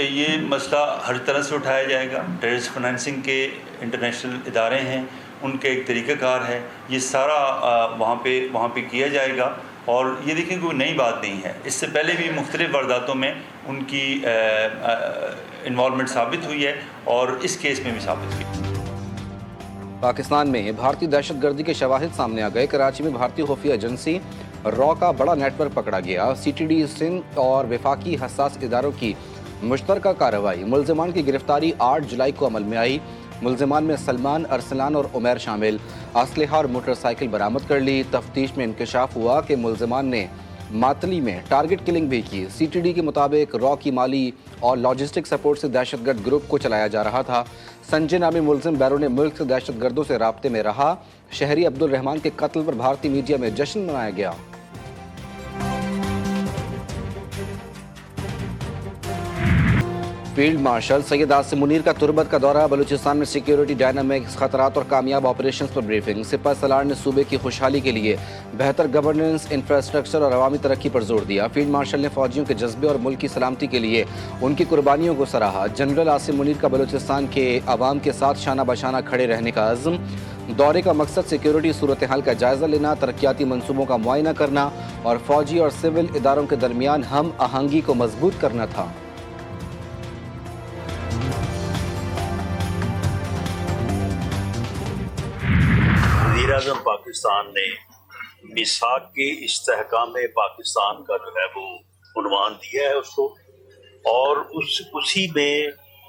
یہ مسئلہ ہر طرح سے اٹھایا جائے گا. ٹیررسٹ فنانسنگ کے انٹرنیشنل ادارے ہیں, ان کے ایک طریقہ کار ہے, یہ سارا وہاں پہ کیا جائے گا. اور یہ دیکھیں کوئی نئی بات نہیں ہے, اس سے پہلے بھی مختلف وارداتوں میں ان کی انوالومنٹ ثابت ہوئی ہے اور اس کیس میں بھی ثابت ہوئی. پاکستان میں بھارتی دہشت گردی کے شواہد سامنے آ گئے. کراچی میں بھارتی خفیہ ایجنسی را کا بڑا نیٹ ورک پکڑا گیا. سی ٹی ڈی سندھ اور وفاقی حساس اداروں کی مشترکہ کارروائی. ملزمان کی گرفتاری 8 جولائی کو عمل میں آئی. ملزمان میں سلمان، ارسلان اور عمیر شامل. اسلحہ اور موٹر سائیکل برآمد کر لی. تفتیش میں انکشاف ہوا کہ ملزمان نے معطلی میں ٹارگٹ کلنگ بھی کی. سی ٹی ڈی کے مطابق را کی مالی اور لاجسٹک سپورٹ سے دہشت گرد گروپ کو چلایا جا رہا تھا. سنجے نامی ملزم بیرون ملک سے دہشت گردوں سے رابطے میں رہا. شہری عبد الرحمان کے قتل پر بھارتی میڈیا میں جشن منایا گیا. فیلڈ مارشل سید عاصم منیر کا تربت کا دورہ. بلوچستان میں سیکیورٹی ڈائنامکس، خطرات اور کامیاب آپریشنز پر بریفنگ. سپہ سالار نے صوبے کی خوشحالی کے لیے بہتر گورننس، انفراسٹرکچر اور عوامی ترقی پر زور دیا. فیلڈ مارشل نے فوجیوں کے جذبے اور ملک کی سلامتی کے لیے ان کی قربانیوں کو سراہا. جنرل عاصم منیر کا بلوچستان کے عوام کے ساتھ شانہ بشانہ کھڑے رہنے کا عزم. دورے کا مقصد سیکیورٹی صورتحال کا جائزہ لینا، ترقیاتی منصوبوں کا معائنہ کرنا اور فوجی اور سول اداروں کے درمیان ہم آہنگی کو مضبوط کرنا تھا. وزیر اعظم پاکستان نے میثاق کے استحکام پاکستان کا جو ہے وہ عنوان دیا ہے اس کو، اور اسی میں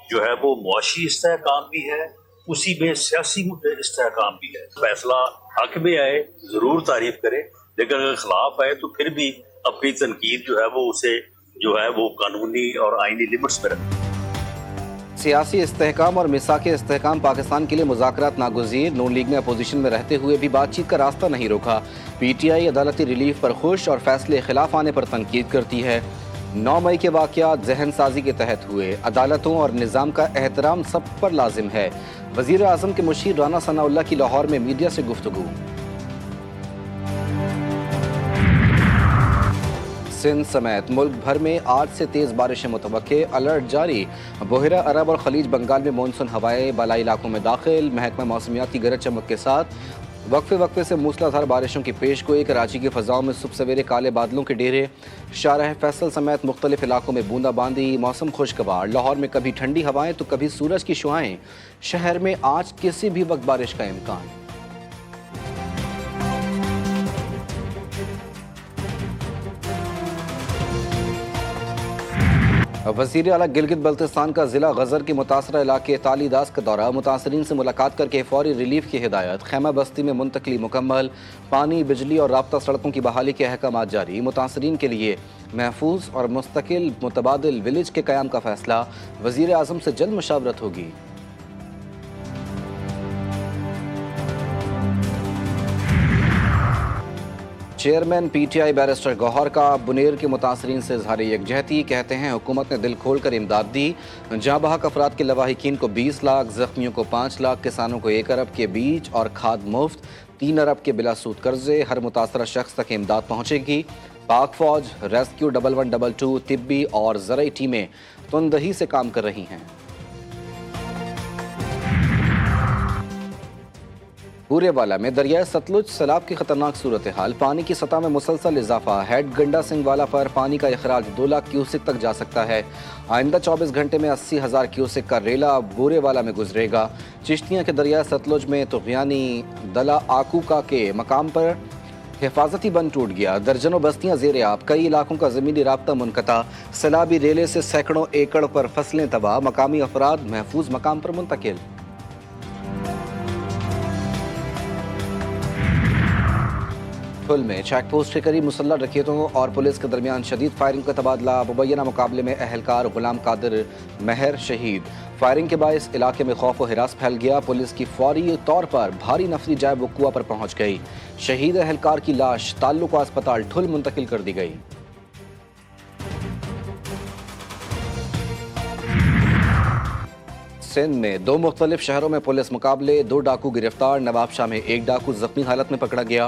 جو ہے وہ معاشی استحکام بھی ہے، اسی میں سیاسی استحکام بھی ہے. فیصلہ حق میں آئے ضرور تعریف کرے، لیکن اگر خلاف آئے تو پھر بھی اپنی تنقید جو ہے وہ اسے جو ہے وہ قانونی اور آئینی لمٹس میں رکھے. سیاسی استحکام اور میثاق استحکام پاکستان کے لیے مذاکرات ناگزیر. نون لیگ نے اپوزیشن میں رہتے ہوئے بھی بات چیت کا راستہ نہیں روکا. پی ٹی آئی عدالتی ریلیف پر خوش اور فیصلے خلاف آنے پر تنقید کرتی ہے. 9 مئی کے واقعات ذہن سازی کے تحت ہوئے. عدالتوں اور نظام کا احترام سب پر لازم ہے. وزیر اعظم کے مشیر رانا ثناء اللہ کی لاہور میں میڈیا سے گفتگو. سندھ سمیت ملک بھر میں آج سے تیز بارشیں متوقع. الرٹ جاری. بحیرہ عرب اور خلیج بنگال میں مونسون ہوائیں بالائی علاقوں میں داخل. محکمہ موسمیات کی گرج چمک کے ساتھ وقفے سے موسلادھار بارشوں کی پیش گوئی. کراچی کی فضاؤں میں صبح سویرے کالے بادلوں کے ڈیرے. شارع فیصل سمیت مختلف علاقوں میں بوندا باندی. موسم خوشگوار. لاہور میں کبھی ٹھنڈی ہوائیں تو کبھی سورج کی شعاعیں. شہر میں آج کسی بھی وقت بارش کا امکان. وزیر اعلیٰ گلگت بلتستان کا ضلع غزر کے متاثرہ علاقے تالی داس کا دورہ. متاثرین سے ملاقات کر کے فوری ریلیف کی ہدایت. خیمہ بستی میں منتقلی مکمل. پانی، بجلی اور رابطہ سڑکوں کی بحالی کے احکامات جاری. متاثرین کے لیے محفوظ اور مستقل متبادل ولیج کے قیام کا فیصلہ. وزیر اعظم سے جلد مشاورت ہوگی. Chairman P T I barrister Gohar کا بنیر کے متاثرین سے اظہار یکجہتی. کہتے ہیں حکومت نے دل کھول کر امداد دی. جاں بحق افراد کے لواحقین کو 20 لاکھ، زخمیوں کو 5 لاکھ، کسانوں کو 1 ارب کے بیج اور کھاد مفت، 3 ارب کے بلا سود قرضے. ہر متاثرہ شخص تک امداد پہنچے گی. پاک فوج، ریسکیو 1122 طبی اور زرعی ٹیمیں تندہی سے کام کر رہی ہیں. بورے والا میں دریائے ستلج سیلاب کی خطرناک صورتحال. پانی کی سطح میں مسلسل اضافہ. ہیڈ گنڈا سنگھ والا پر پانی کا اخراج 2 لاکھ کیوسک تک جا سکتا ہے. آئندہ 24 گھنٹے میں 80,000 کیوسک کا ریلا بورے والا میں گزرے گا. چشتیاں کے دریائے ستلج میں طغیانی دلہ آکوکا کے مقام پر حفاظتی بند ٹوٹ گیا. درجنوں بستیاں زیر آب. کئی علاقوں کا زمینی رابطہ منقطع. سیلابی ریلے سے سینکڑوں ایکڑ پر فصلیں تباہ. مقامی افراد محفوظ مقام پر منتقل. پل میں چیک پوسٹ کے قریب مسلح ڈکیتوں اور پولیس کے درمیان شدید فائرنگ کا تبادلہ. مبینہ مقابلے میں اہلکار غلام قادر مہر شہید. فائرنگ کے باعث علاقے میں خوف و ہراس پھیل گیا. پولیس کی فوری طور پر بھاری نفری جائے وقوع پر پہنچ گئی. شہید اہلکار کی لاش تعلقہ اسپتال ٹھل منتقل کر دی گئی. سندھ میں 2 مختلف شہروں میں پولیس مقابلے. 2 ڈاکو گرفتار. نواب شاہ میں 1 ڈاکو زخمی حالت میں پکڑا گیا.